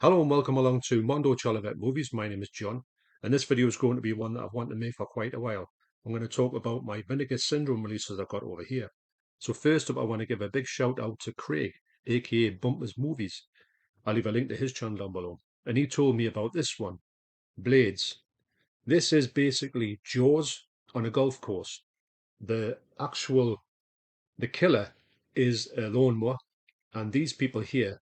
Hello and welcome along to Mondo Chelloveck Movies. My name is John, and this video is going to be one that I've wanted to make for quite a while. I'm going to talk about my Vinegar Syndrome releases I've got over here. So first up, I want to give a big shout out to Craig, aka Bumpers Movies. I'll leave a link to his channel down below. And he told me about this one, Blades. This is basically Jaws on a golf course. The the killer is a lawnmower, and these people here,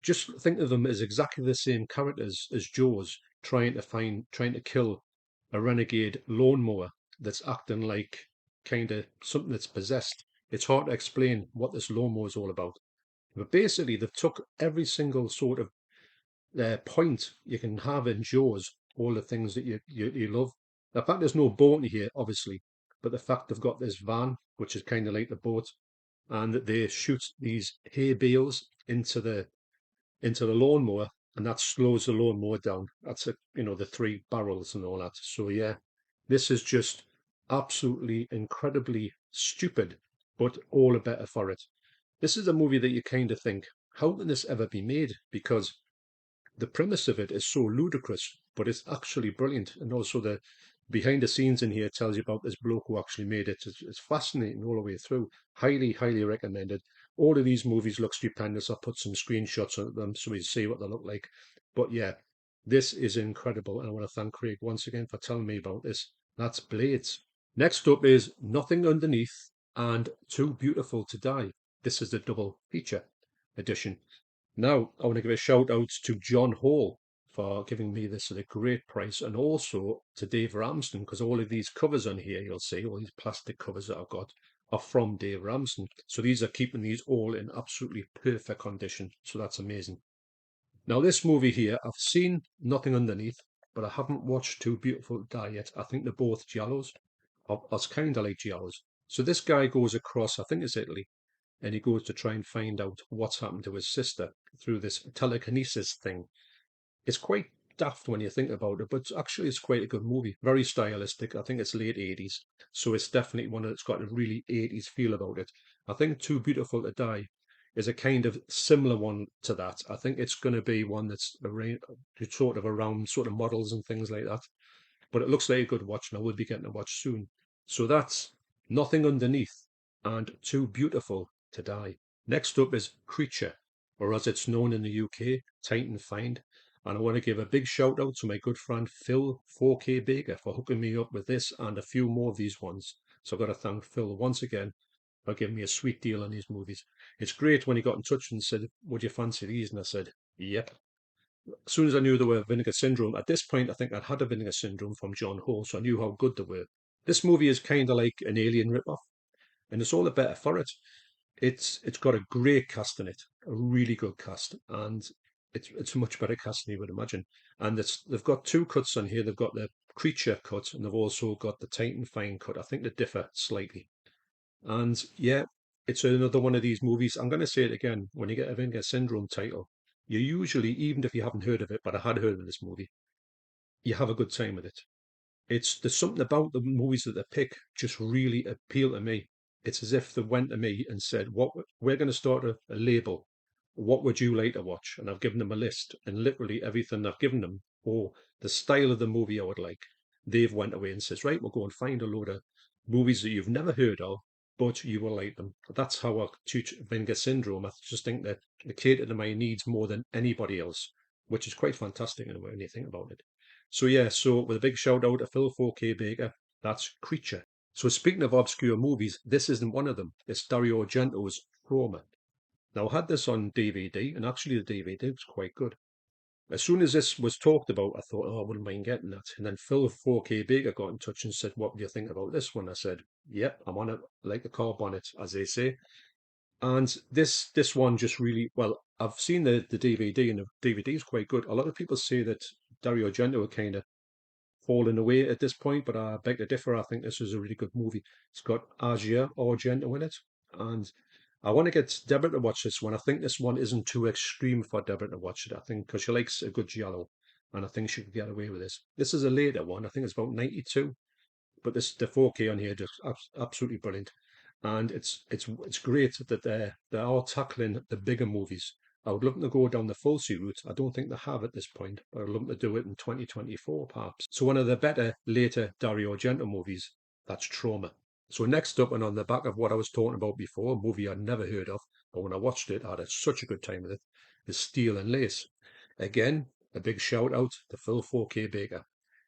just think of them as exactly the same characters as Jaws, trying to kill a renegade lawnmower that's acting like kind of something that's possessed. It's hard to explain what this lawnmower is all about. But basically, they've took every single sort of point you can have in Jaws, all the things that you love. The fact there's no boat in here, obviously, but the fact they've got this van, which is kind of like the boat, and that they shoot these hay bales into the lawnmower, and that slows the lawnmower down. That's the three barrels and all that. So yeah, this is just absolutely incredibly stupid, but all the better for it. This is a movie that you kind of think, how can this ever be made? Because the premise of it is so ludicrous, but it's actually brilliant. And also the behind the scenes in here tells you about this bloke who actually made it. It's fascinating all the way through. Highly, highly recommended. All of these movies look stupendous. I'll put some screenshots of them so we see what they look like. But yeah, this is incredible. And I want to thank Craig once again for telling me about this. That's Blades. Next up is Nothing Underneath and Too Beautiful to Die. This is the double feature edition. Now, I want to give a shout out to John Hall for giving me this at a great price, and also to Dave Ramsden, because all of these covers on here, you'll see, all these plastic covers that I've got are from Dave Ramsden. So these are keeping these all in absolutely perfect condition. So that's amazing. Now, this movie here, I've seen Nothing Underneath, but I haven't watched Too Beautiful to Die yet. I think they're both giallos. It's kind of like giallos. So this guy goes across, I think it's Italy, and he goes to try and find out what's happened to his sister through this telekinesis thing. It's quite daft when you think about it, but actually it's quite a good movie. Very stylistic. I think it's late 80s, so it's definitely one that's got a really 80s feel about it. I think Too Beautiful to Die is a kind of similar one to that. I think it's going to be one that's sort of around sort of models and things like that. But it looks like a good watch, and I will be getting a watch soon. So that's Nothing Underneath and Too Beautiful to Die. Next up is Creature, or as it's known in the UK, Titan Find. And I want to give a big shout out to my good friend Phil 4K Baker for hooking me up with this and a few more of these ones. So I've got to thank Phil once again for giving me a sweet deal on these movies. It's great when he got in touch and said, "Would you fancy these?" And I said, "Yep." As soon as I knew they were Vinegar Syndrome, at this point, I think I'd had a Vinegar Syndrome from John Hall, so I knew how good they were. This movie is kind of like an Alien ripoff, and it's all the better for it. It's got a great cast in it, a really good cast, and it's a much better cast than you would imagine. And they've got two cuts on here. They've got the Creature cut, and they've also got the Titan Fine cut. I think they differ slightly. And yeah, it's another one of these movies. I'm going to say it again. When you get a Vinegar Syndrome title, you usually, even if you haven't heard of it, but I had heard of this movie, you have a good time with it. There's something about the movies that they pick just really appeal to me. It's as if they went to me and said, "What we're going to start a label. What would you like to watch?" And I've given them a list, and literally everything I've given them, or the style of the movie I would like, they've went away and says, "Right, we'll go and find a load of movies that you've never heard of, but you will like them." That's how I teach Vinegar Syndrome. I just think that they cater to my needs more than anybody else, which is quite fantastic in a way when you think about it. So yeah, so with a big shout out to Phil 4K Baker, that's Creature. So speaking of obscure movies, this isn't one of them. It's Dario Argento's Trauma. Now I had this on DVD, and actually the DVD was quite good. As soon as this was talked about, I thought, oh, I wouldn't mind getting that. And then Phil 4K Baker got in touch and said, "What do you think about this one?" I said, "Yep, I'm on it like the carb on it," as they say. And this one just really well. I've seen the DVD, and the DVD is quite good. A lot of people say that Dario Argento kind of fallen away at this point, but I beg to differ. I think this is a really good movie. It's got Asia Argento in it, and I want to get Deborah to watch this one. I think this one isn't too extreme for Deborah to watch it. I think because she likes a good giallo, and I think she could get away with this. This is a later one. I think it's about 92, but this the 4K on here just absolutely brilliant, and it's great that they are tackling the bigger movies. I would love to go down the full sea route. I don't think they have at this point, but I'd love to do it in 2024 perhaps. So one of the better later Dario Argento movies, that's Trauma. So next up, and on the back of what I was talking about before, a movie I'd never heard of, but when I watched it, I had such a good time with it, is Steel and Lace. Again, a big shout out to Phil 4K Baker.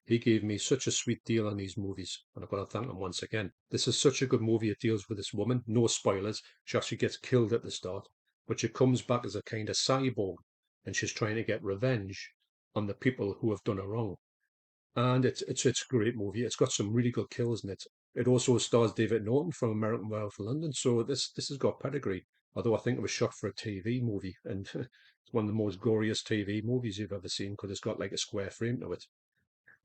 He gave me such a sweet deal on these movies, and I've got to thank him once again. This is such a good movie. It deals with this woman, no spoilers. She actually gets killed at the start, but she comes back as a kind of cyborg, and she's trying to get revenge on the people who have done her wrong. And it's a great movie. It's got some really good kills in it. It also stars David Norton from American Werewolf in London, so this has got pedigree. Although I think it was shot for a TV movie, and it's one of the most glorious TV movies you've ever seen because it's got like a square frame to it.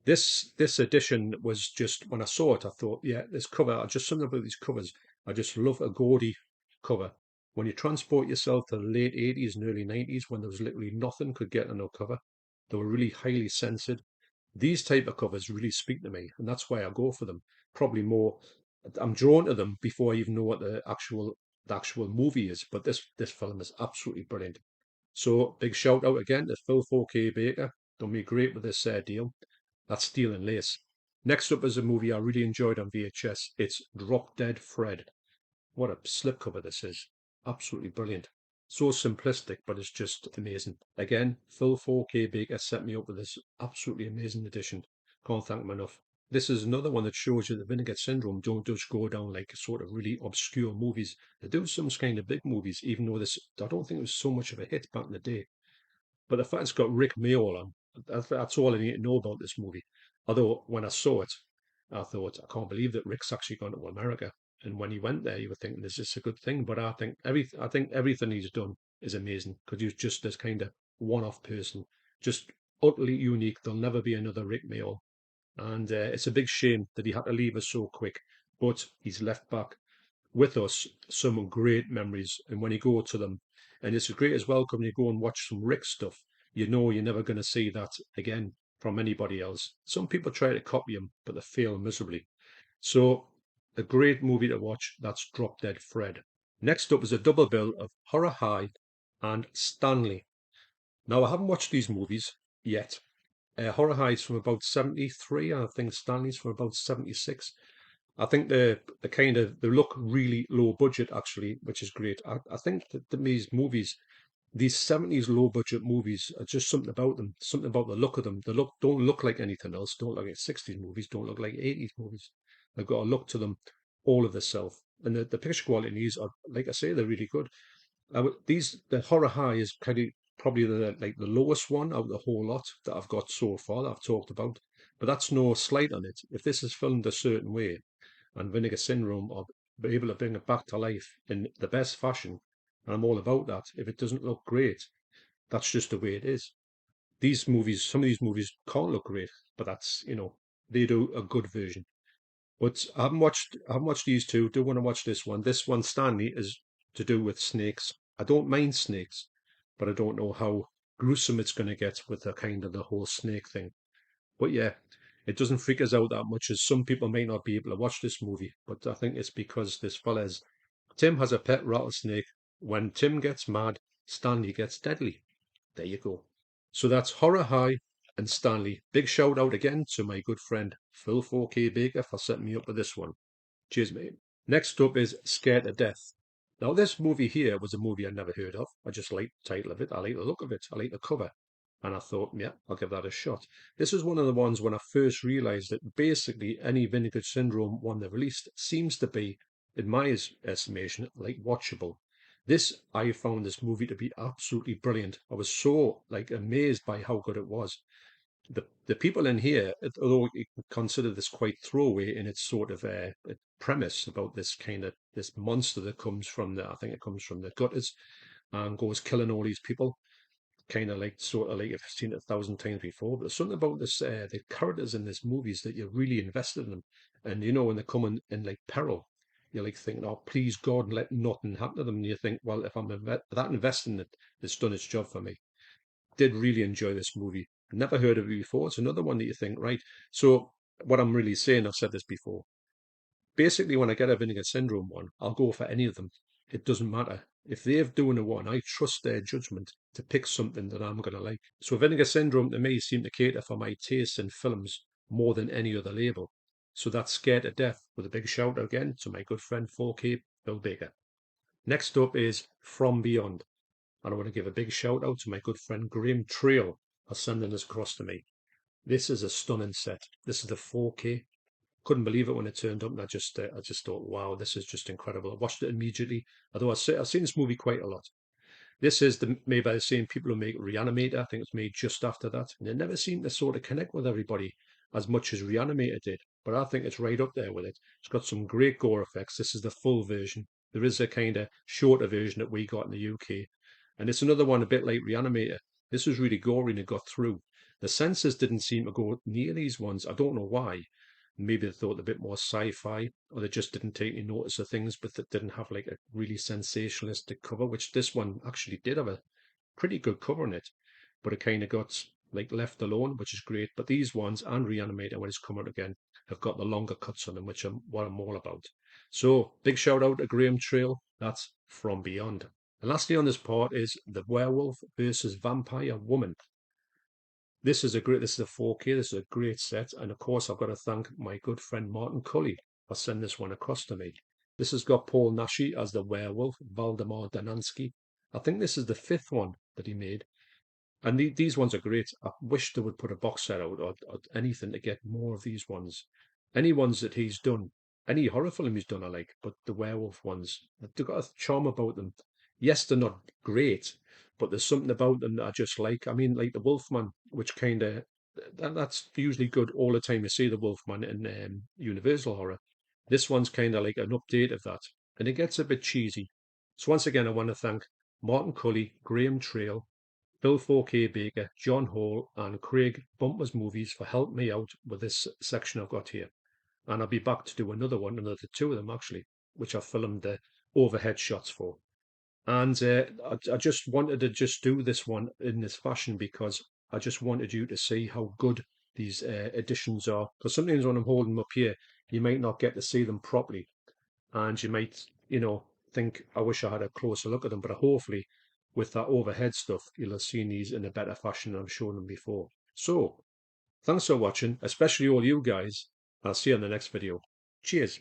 This edition was just when I saw it, I thought, yeah, this cover, just something about these covers. I just love a gaudy cover. When you transport yourself to the late 80s and early 90s, when there was literally nothing could get on a cover, they were really highly censored. These type of covers really speak to me, and that's why I go for them. Probably more, I'm drawn to them before I even know what the actual movie is. But this film is absolutely brilliant. So big shout out again to Phil 4K Baker. Done me great with this deal. That's Steel and Lace. Next up is a movie I really enjoyed on VHS. It's Drop Dead Fred. What a slipcover this is. Absolutely brilliant. So simplistic, but it's just amazing. Again, Phil 4K Baker set me up with this absolutely amazing edition. Can't thank him enough. This is another one that shows you the Vinegar Syndrome don't just go down like sort of really obscure movies. They do some kind of big movies, even though this, I don't think it was so much of a hit back in the day. But the fact it's got Rick Mayall on, that's all I need to know about this movie. Although when I saw it, I thought, I can't believe that Rick's actually gone to America. And when he went there, you were thinking, is this a good thing? But I think everything he's done is amazing because he's just this kind of one-off person, just utterly unique. There'll never be another Rick Mayall, and it's a big shame that he had to leave us so quick. But he's left back with us some great memories. And when you go to them, and it's great as well when you go and watch some Rick stuff, you know you're never going to see that again from anybody else. Some people try to copy him, but they fail miserably. So, a great movie to watch. That's Drop Dead Fred. Next up is a double bill of Horror High and Stanley. Now, I haven't watched these movies yet. Horror High is from about 73, and I think Stanley's from about 76. I think the kind of they look really low budget actually, which is great. I think that these movies, these 70s low budget movies, are just something about them, something about the look of them. They don't look like anything else. Don't look like 60s movies. Don't look like 80s movies. They've got a look to them, all of the self, and the picture quality in these are, like I say, they're really good. The Horror High is kind of probably the lowest one out of the whole lot that I've got so far that I've talked about. But that's no slight on it. If this is filmed a certain way, and Vinegar Syndrome are able to bring it back to life in the best fashion, and I'm all about that. If it doesn't look great, that's just the way it is. These movies, some of these movies can't look great, but that's they do a good version. But I haven't watched these two. Do want to watch this one. This one, Stanley, is to do with snakes. I don't mind snakes, but I don't know how gruesome it's going to get with the kind of the whole snake thing. But yeah, it doesn't freak us out that much as some people may not be able to watch this movie. But I think it's because this fella's Tim has a pet rattlesnake. When Tim gets mad, Stanley gets deadly. There you go. So that's Horror High and Stanley. Big shout out again to my good friend Phil 4K Baker for setting me up with this one. Cheers, mate. Next up is Scared to Death. Now, this movie here was a movie I never heard of. I just like the title of it. I like the look of it. I like the cover. And I thought, yeah, I'll give that a shot. This is one of the ones when I first realized that basically any Vinegar Syndrome one they released seems to be, in my estimation, like watchable. I found this movie to be absolutely brilliant. I was so amazed by how good it was. The people in here, although you can consider this quite throwaway in its sort of premise about this monster that comes from I think it comes from the gutters and goes killing all these people, kind of like sort of like you've seen it 1,000 times before. But there's something about the characters in this movies that you're really invested in them, and when they come in like peril, you're like thinking, oh please God, let nothing happen to them. And you think, well, if I'm that invested in it, it's done its job for me. Did really enjoy this movie. Never heard of it before. It's another one that you think, right. So what I'm really saying, I've said this before. Basically, when I get a Vinegar Syndrome one, I'll go for any of them. It doesn't matter. If they're doing a one, I trust their judgment to pick something that I'm going to like. So Vinegar Syndrome to me seemed to cater for my tastes in films more than any other label. So that's Scared to Death, with a big shout out again to my good friend 4K Bill Baker. Next up is From Beyond. And I want to give a big shout out to my good friend Graham Trail for sending this across to me. This is a stunning set. This is the 4K. Couldn't believe it when it turned up, and I just thought, wow, this is just incredible. I watched it immediately. Although I've seen this movie quite a lot. This is made by the same people who make Reanimator. I think it's made just after that, and it never seemed to sort of connect with everybody as much as Reanimator did. But I think it's right up there with it. It's got some great gore effects. This is the full version. There is a kind of shorter version that we got in the UK, and it's another one a bit like Reanimator. This was really gory and it got through. The censors didn't seem to go near these ones. I don't know why. Maybe they thought a bit more sci-fi, or they just didn't take any notice of things, but that didn't have like a really sensationalistic cover, which this one actually did have a pretty good cover in it, but it kind of got like left alone, which is great. But these ones and Reanimator, when it's come out again, have got the longer cuts on them, which are what I'm all about. So big shout out to Graham Trail. That's From Beyond. And lastly on this part is the Werewolf versus Vampire Woman. This is a 4K. This is a great set, and of course I've got to thank my good friend Martin Cully for sending this one across to me. This has got Paul Nashi as the werewolf, Valdemar Danansky. I think this is the fifth one that he made, and these ones are great. I wish they would put a box set out, or anything to get more of these ones. Any ones that he's done, any horror film he's done, I like, but the werewolf ones, they've got a charm about them. Yes, they're not great, but there's something about them that I just like. I mean, like the Wolfman, which kind of that's usually good all the time you see the Wolfman in Universal Horror. This one's kind of like an update of that, and it gets a bit cheesy. So once again, I want to thank Martin Cully, Graham Trail, Bill 4K Baker, John Hall, and Craig Bumpers Movies for helping me out with this section I've got here. And I'll be back to do another one, another two of them actually, which I filmed the overhead shots for. And I just wanted to just do this one in this fashion because I just wanted you to see how good these editions are. Because sometimes when I'm holding them up here, you might not get to see them properly, and you might, think I wish I had a closer look at them. But hopefully, with that overhead stuff, you'll have seen these in a better fashion than I've shown them before. So, thanks for watching, especially all you guys. I'll see you in the next video. Cheers.